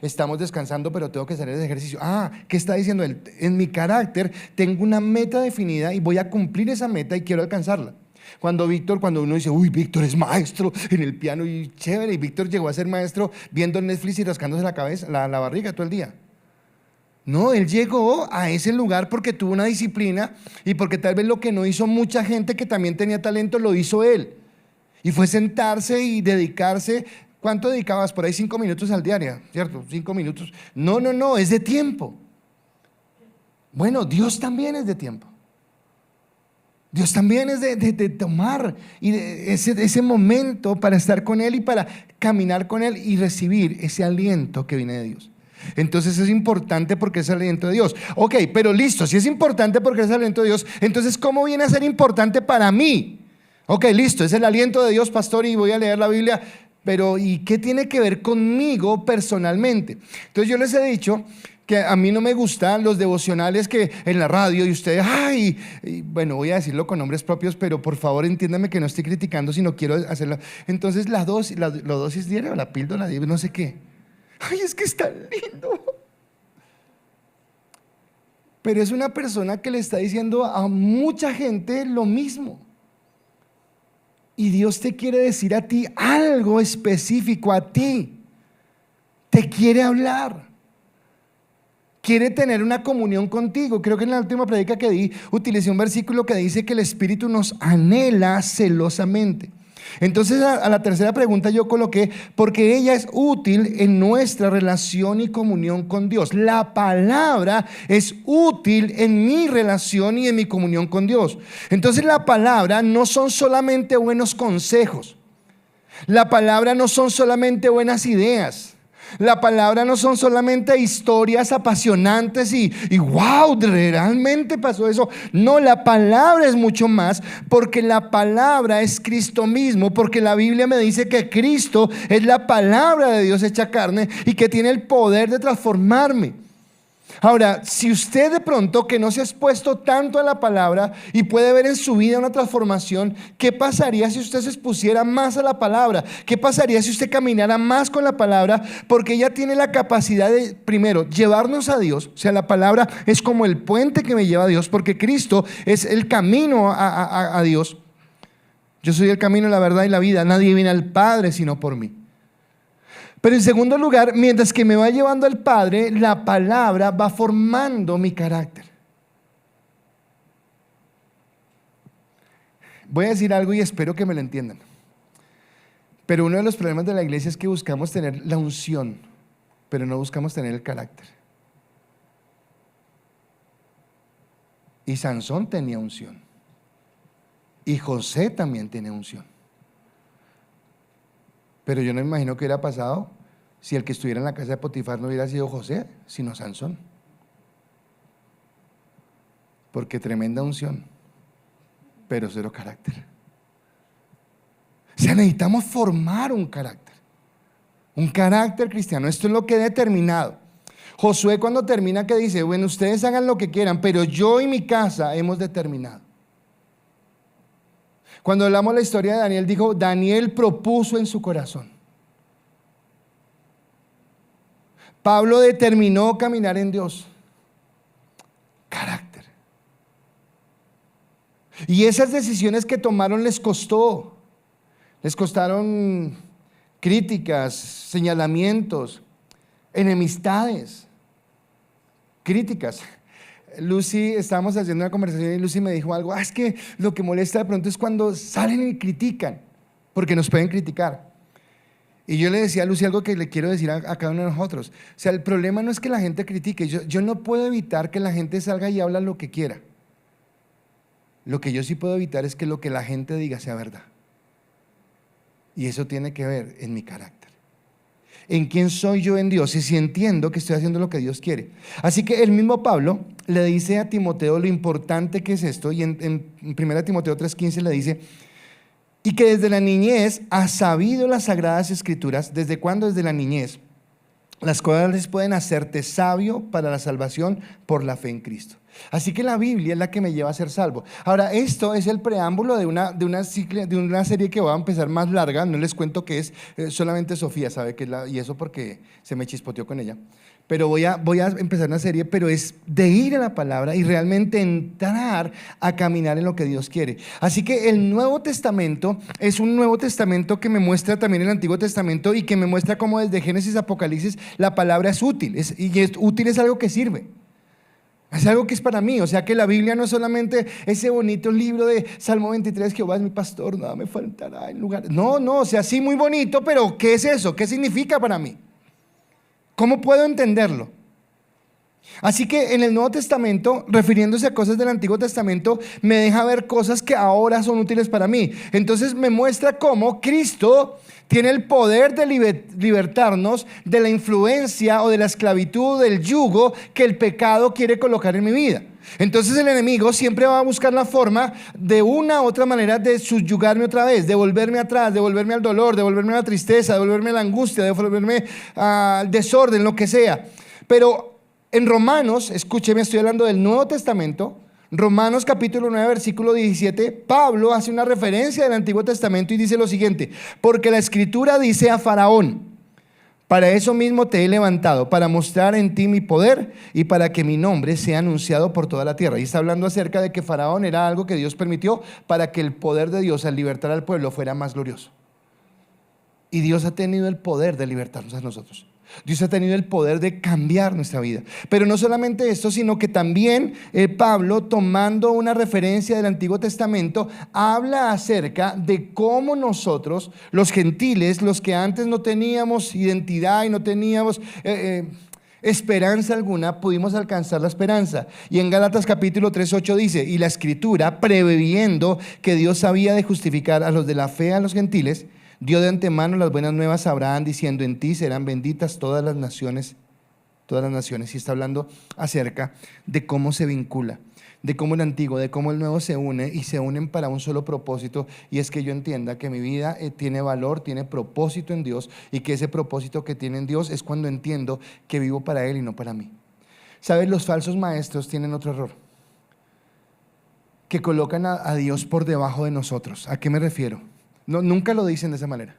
A: estamos descansando pero tengo que salir de ejercicio. ¿Qué está diciendo él? En mi carácter tengo una meta definida y voy a cumplir esa meta y quiero alcanzarla. Cuando uno dice, uy, Víctor es maestro en el piano y chévere, y Víctor llegó a ser maestro viendo Netflix y rascándose la cabeza, la barriga todo el día. No, él llegó a ese lugar porque tuvo una disciplina y porque tal vez lo que no hizo mucha gente que también tenía talento lo hizo él. Y fue sentarse y dedicarse. ¿Cuánto dedicabas? Por ahí 5 minutos al diario, ¿cierto? 5 minutos. No, es de tiempo. Bueno, Dios también es de tiempo. Dios también es de tomar y de ese momento para estar con Él y para caminar con Él y recibir ese aliento que viene de Dios. Entonces es importante porque es el aliento de Dios. Ok, pero listo, si es importante porque es el aliento de Dios, entonces ¿cómo viene a ser importante para mí? Ok, listo, es el aliento de Dios, pastor, y voy a leer la Biblia, pero ¿y qué tiene que ver conmigo personalmente? Entonces yo les he dicho que a mí no me gustan los devocionales que en la radio y ustedes, bueno, voy a decirlo con nombres propios, pero por favor entiéndame que no estoy criticando, sino quiero hacerlo. Entonces la dosis diaria o la píldora, no sé qué. Es que es tan lindo. Pero es una persona que le está diciendo a mucha gente lo mismo. Y Dios te quiere decir a ti algo específico, a ti. Te quiere hablar. Quiere tener una comunión contigo. Creo que en la última predica que di, utilicé un versículo que dice que el Espíritu nos anhela celosamente. Entonces a la tercera pregunta yo coloqué, porque ella es útil en nuestra relación y comunión con Dios. La palabra es útil en mi relación y en mi comunión con Dios. Entonces la palabra no son solamente buenos consejos. La palabra no son solamente buenas ideas. La palabra no son solamente historias apasionantes y wow, realmente pasó eso. No, la palabra es mucho más, porque la palabra es Cristo mismo, porque la Biblia me dice que Cristo es la palabra de Dios hecha carne y que tiene el poder de transformarme. Ahora, si usted de pronto que no se ha expuesto tanto a la palabra y puede ver en su vida una transformación, ¿qué pasaría si usted se expusiera más a la palabra? ¿Qué pasaría si usted caminara más con la palabra? Porque ella tiene la capacidad de, primero, llevarnos a Dios. O sea, la palabra es como el puente que me lleva a Dios, porque Cristo es el camino a Dios. Yo soy el camino, la verdad y la vida. Nadie viene al Padre sino por mí. Pero en segundo lugar, mientras que me va llevando al Padre, la palabra va formando mi carácter. Voy a decir algo y espero que me lo entiendan. Pero uno de los problemas de la iglesia es que buscamos tener la unción, pero no buscamos tener el carácter. Y Sansón tenía unción. Y José también tiene unción. Pero yo no me imagino qué hubiera pasado si el que estuviera en la casa de Potifar no hubiera sido José, sino Sansón. Porque tremenda unción, pero cero carácter. O sea, necesitamos formar un carácter cristiano. Esto es lo que he determinado. Josué cuando termina, que dice, bueno, ustedes hagan lo que quieran, pero yo y mi casa hemos determinado. Cuando hablamos la historia de Daniel, dijo, Daniel propuso en su corazón. Pablo determinó caminar en Dios. Carácter. Y esas decisiones que tomaron les costó. Les costaron críticas, señalamientos, enemistades, críticas. Lucy, estábamos haciendo una conversación y Lucy me dijo algo, es que lo que molesta de pronto es cuando salen y critican, porque nos pueden criticar. Y yo le decía a Lucy algo que le quiero decir a cada uno de nosotros. O sea, el problema no es que la gente critique, yo no puedo evitar que la gente salga y habla lo que quiera. Lo que yo sí puedo evitar es que lo que la gente diga sea verdad. Y eso tiene que ver en mi carácter. En quién soy yo en Dios y si entiendo que estoy haciendo lo que Dios quiere. Así que el mismo Pablo le dice a Timoteo lo importante que es esto, y en 1 Timoteo 3:15 le dice, y que desde la niñez ha sabido las sagradas escrituras. ¿Desde cuándo? Desde la niñez. las cuales pueden hacerte sabio para la salvación por la fe en Cristo. Así que la Biblia es la que me lleva a ser salvo. Ahora, esto es el preámbulo de una serie que va a empezar más larga. No les cuento qué es, solamente Sofía sabe que es y eso porque se me chispoteó con ella. Pero voy a empezar una serie, pero es de ir a la palabra y realmente entrar a caminar en lo que Dios quiere. Así que el Nuevo Testamento es un Nuevo Testamento que me muestra también el Antiguo Testamento y que me muestra cómo desde Génesis a Apocalipsis la palabra es útil. Útil es algo que sirve. Es algo que es para mí, o sea que la Biblia no es solamente ese bonito libro de Salmo 23, Jehová es mi pastor, nada me faltará en lugar. No, o sea, sí muy bonito, pero ¿qué es eso? ¿Qué significa para mí? ¿Cómo puedo entenderlo? Así que en el Nuevo Testamento, refiriéndose a cosas del Antiguo Testamento, me deja ver cosas que ahora son útiles para mí. Entonces me muestra cómo Cristo tiene el poder de libertarnos de la influencia o de la esclavitud, del yugo que el pecado quiere colocar en mi vida. Entonces el enemigo siempre va a buscar la forma de una u otra manera de subyugarme otra vez, de volverme atrás, de volverme al dolor, de volverme a la tristeza, de volverme a la angustia, de volverme al desorden, lo que sea. Pero en Romanos, escúcheme, estoy hablando del Nuevo Testamento, Romanos capítulo 9, versículo 17, Pablo hace una referencia del Antiguo Testamento y dice lo siguiente: porque la Escritura dice a Faraón, para eso mismo te he levantado, para mostrar en ti mi poder y para que mi nombre sea anunciado por toda la tierra. Y está hablando acerca de que Faraón era algo que Dios permitió para que el poder de Dios al libertar al pueblo fuera más glorioso. Y Dios ha tenido el poder de libertarnos a nosotros. Dios ha tenido el poder de cambiar nuestra vida. Pero no solamente esto, sino que también Pablo, tomando una referencia del Antiguo Testamento, habla acerca de cómo nosotros, los gentiles, los que antes no teníamos identidad y no teníamos esperanza alguna, pudimos alcanzar la esperanza. Y en Gálatas capítulo 3:8 dice: y la Escritura, previendo que Dios había de justificar a los de la fe a los gentiles, dio de antemano las buenas nuevas a Abraham, diciendo: en ti serán benditas todas las naciones. Y está hablando acerca de cómo se vincula, de cómo el antiguo, de cómo el nuevo se une y se unen para un solo propósito, y es que yo entienda que mi vida tiene valor, tiene propósito en Dios, y que ese propósito que tiene en Dios es cuando entiendo que vivo para Él y no para mí. ¿Sabes? Los falsos maestros tienen otro error, que colocan a Dios por debajo de nosotros. ¿A qué me refiero? No, nunca lo dicen de esa manera.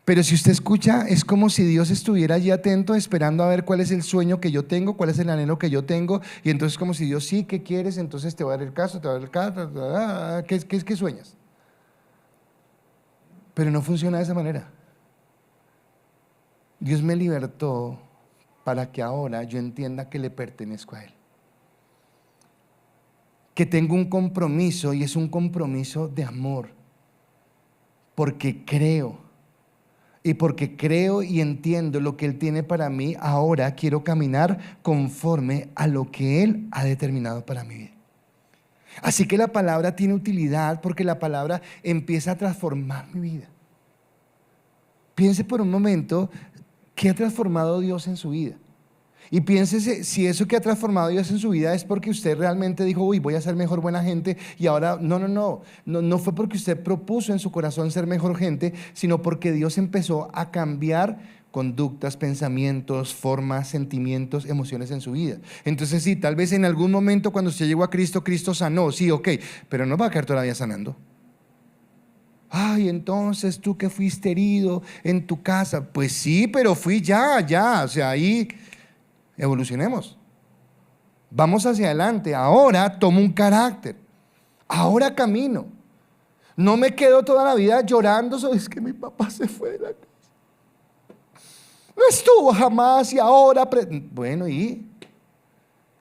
A: Pero si usted escucha, es como si Dios estuviera allí atento, esperando a ver cuál es el sueño que yo tengo, cuál es el anhelo que yo tengo. Y entonces como si Dios, sí, ¿qué quieres? Entonces te va a dar el caso, te va a dar el caso. ¿Qué sueñas? Pero no funciona de esa manera. Dios me libertó para que ahora yo entienda que le pertenezco a Él. Que tengo un compromiso, y es un compromiso de amor. Porque creo y entiendo lo que Él tiene para mí, ahora quiero caminar conforme a lo que Él ha determinado para mi vida. Así que la palabra tiene utilidad porque la palabra empieza a transformar mi vida. Piense por un momento qué ha transformado Dios en su vida. Y piénsese si eso que ha transformado Dios en su vida es porque usted realmente dijo: uy, voy a ser mejor buena gente, y ahora no fue porque usted propuso en su corazón ser mejor gente, sino porque Dios empezó a cambiar conductas, pensamientos, formas, sentimientos, emociones en su vida. Entonces sí, tal vez en algún momento cuando usted llegó a Cristo, Cristo sanó, sí, ok, pero no va a quedar todavía sanando. Ay, entonces tú que fuiste herido en tu casa, pues sí, pero fui ya, o sea, ahí evolucionemos, vamos hacia adelante. Ahora tomo un carácter, ahora camino, no me quedo toda la vida llorando sobre es que mi papá se fue de la casa, no estuvo jamás y ahora bueno, y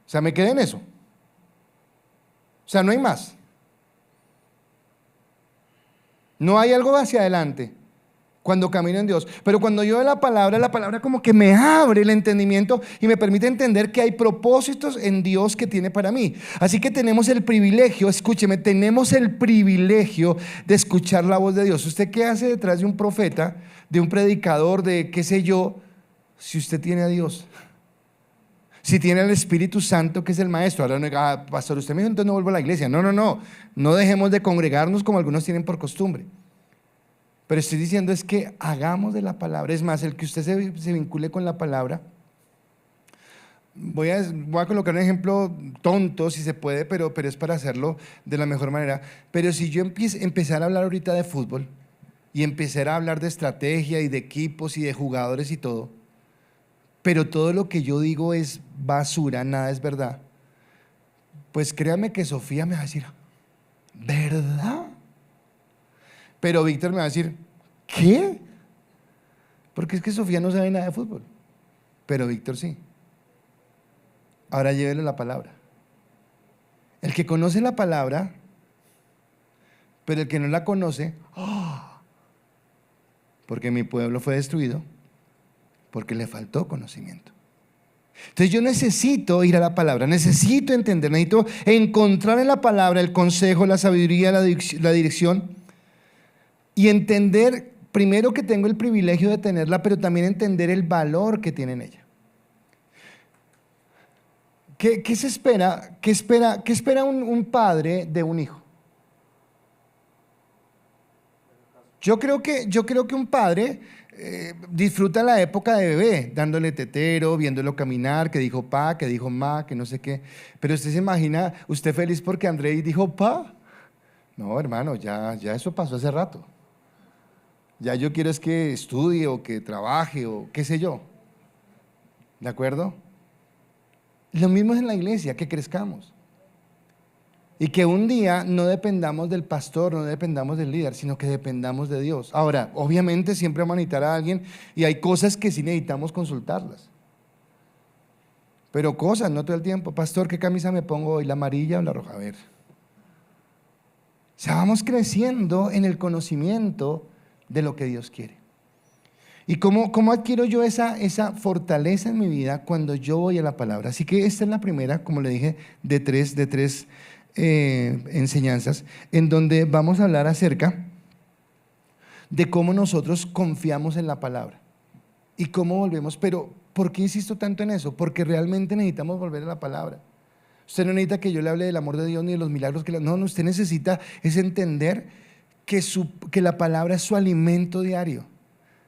A: o sea, me quedé en eso, o sea, no hay más, no hay algo hacia adelante cuando camino en Dios. Pero cuando yo veo la palabra como que me abre el entendimiento y me permite entender que hay propósitos en Dios que tiene para mí. Así que tenemos el privilegio, escúcheme, tenemos el privilegio de escuchar la voz de Dios. ¿Usted qué hace detrás de un profeta, de un predicador, de qué sé yo, si usted tiene a Dios? Si tiene al Espíritu Santo, que es el maestro. Ahora, pastor, usted me dijo, entonces no vuelvo a la iglesia. No dejemos de congregarnos como algunos tienen por costumbre. Pero estoy diciendo es que hagamos de la palabra. Es más, el que usted se vincule con la palabra. Voy a colocar un ejemplo tonto si se puede, pero es para hacerlo de la mejor manera. Pero si yo empezar a hablar ahorita de fútbol y empezar a hablar de estrategia y de equipos y de jugadores y todo, pero todo lo que yo digo es basura, nada es verdad, pues créame que Sofía me va a decir, ¿verdad? Pero Víctor me va a decir, ¿qué? Porque es que Sofía no sabe nada de fútbol, pero Víctor sí. Ahora llévele la palabra. El que conoce la palabra, pero el que no la conoce, ¡oh! Porque mi pueblo fue destruido, porque le faltó conocimiento. Entonces yo necesito ir a la palabra, necesito entender, necesito encontrar en la palabra el consejo, la sabiduría, la dirección y entender primero que tengo el privilegio de tenerla, pero también entender el valor que tiene en ella. ¿Qué se espera? ¿Qué espera un padre de un hijo? Yo creo que un padre disfruta la época de bebé, dándole tetero, viéndolo caminar, que dijo pa, que dijo ma, que no sé qué. Pero usted se imagina, usted feliz porque Andrei dijo pa. No, hermano, ya eso pasó hace rato. Ya yo quiero es que estudie o que trabaje o qué sé yo. ¿De acuerdo? Lo mismo es en la iglesia, que crezcamos. Y que un día no dependamos del pastor, no dependamos del líder, sino que dependamos de Dios. Ahora, obviamente siempre vamos a necesitar a alguien y hay cosas que sí necesitamos consultarlas. Pero cosas, no todo el tiempo. Pastor, ¿qué camisa me pongo hoy? ¿La amarilla o la roja? A ver. O sea, vamos creciendo en el conocimiento de lo que Dios quiere. ¿Y cómo adquiero yo esa fortaleza en mi vida cuando yo voy a la palabra? Así que esta es la primera, como le dije, de tres enseñanzas, en donde vamos a hablar acerca de cómo nosotros confiamos en la palabra y cómo volvemos. Pero, ¿por qué insisto tanto en eso? Porque realmente necesitamos volver a la palabra. Usted no necesita que yo le hable del amor de Dios ni de los milagros no, usted necesita es entender que la palabra es su alimento diario.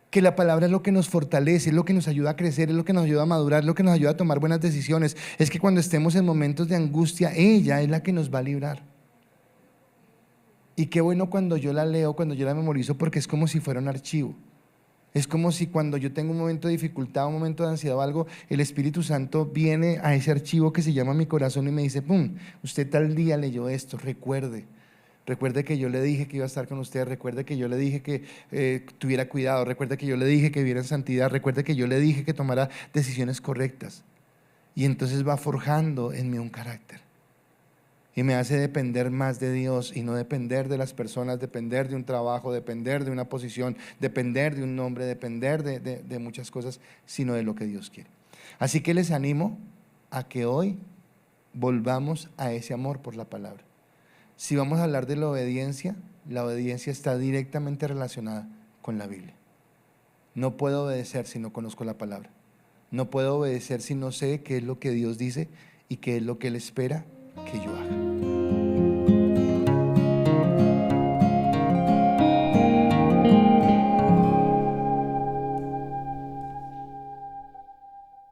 A: Que la palabra es lo que nos fortalece, es lo que nos ayuda a crecer, es lo que nos ayuda a madurar, es lo que nos ayuda a tomar buenas decisiones. Es que cuando estemos en momentos de angustia, ella es la que nos va a librar. Y qué bueno cuando yo la leo, cuando yo la memorizo, porque es como si fuera un archivo. Es como si cuando yo tengo un momento de dificultad, un momento de ansiedad o algo, el Espíritu Santo viene a ese archivo que se llama mi corazón y me dice, pum, usted tal día leyó esto, recuerde que yo le dije que iba a estar con usted, recuerde que yo le dije que tuviera cuidado, recuerde que yo le dije que viviera en santidad, recuerde que yo le dije que tomara decisiones correctas. Y entonces va forjando en mí un carácter. Y me hace depender más de Dios y no depender de las personas, depender de un trabajo, depender de una posición, depender de un nombre, depender de muchas cosas, sino de lo que Dios quiere. Así que les animo a que hoy volvamos a ese amor por la palabra. Si vamos a hablar de la obediencia está directamente relacionada con la Biblia. No puedo obedecer si no conozco la palabra. No puedo obedecer si no sé qué es lo que Dios dice y qué es lo que Él espera que yo haga.